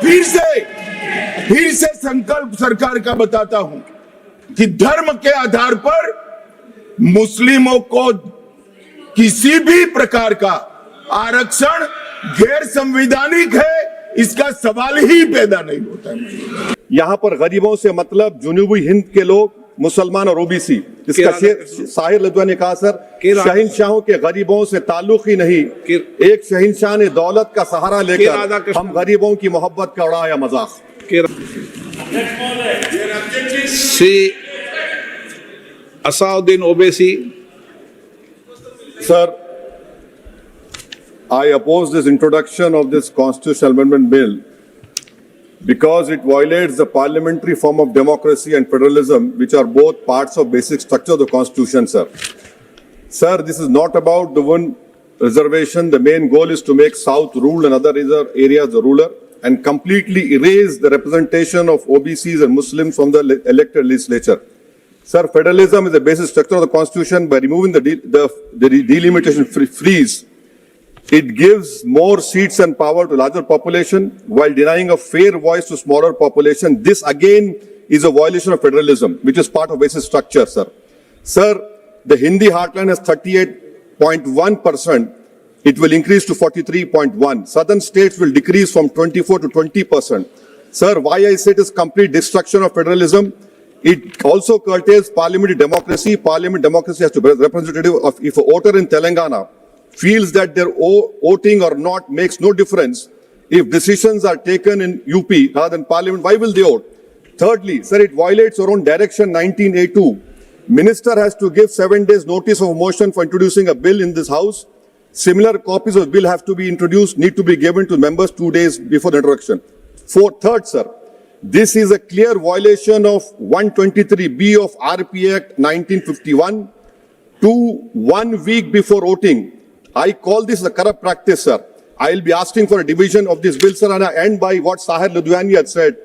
फिर से संकल्प सरकार का बताता हूं कि धर्म के आधार पर मुस्लिमों को किसी भी प्रकार का आरक्षण गैर संवैधानिक है, इसका सवाल ही पैदा नहीं होता है। यहाँ पर गरीबों से मतलब जुनूबी हिंद के लोग, मुसलमान और ओबीसी। इसका साहिर लुधियानी ने कहा, सर शहंशाहों के गरीबों से ताल्लुक ही नहीं, एक शहंशाह ने दौलत का सहारा लेकर हम गरीबों की मोहब्बत का उड़ाया मजाक। Asauddin Owaisi. Sir, I oppose this introduction of this constitutional amendment bill because it violates the parliamentary form of democracy and federalism, which are both parts of basic structure of the constitution, sir. Sir, this is not about the one reservation. The main goal is to make South rule and other areas the ruler and completely erase the representation of OBCs and Muslims from the elected legislature. Sir, federalism is the basic structure of the constitution. By removing the delimitation freeze, it gives more seats and power to larger population while denying a fair voice to smaller population. This again is a violation of federalism, which is part of basic structure, sir. Sir, the Hindi heartland has 38.1%. It will increase to 43.1%. Southern states will decrease from 24 to 20%. Sir, why I say it is complete destruction of federalism? It also curtails parliamentary democracy. Parliament democracy has to be representative of, if a voter in Telangana feels that their voting or not makes no difference, if decisions are taken in UP rather than parliament, why will they vote? Thirdly, sir, it violates our own direction 19A2. Minister has to give 7 days notice of motion for introducing a bill in this house. Similar copies of bill have to be introduced, need to be given to members 2 days before the introduction. Third, sir, this is a clear violation of 123B of RP Act 1951 to 1 week before voting. I call this a corrupt practice, sir. I will be asking for a division of this bill, sir, and I end by what Sahir Ludhiani had said.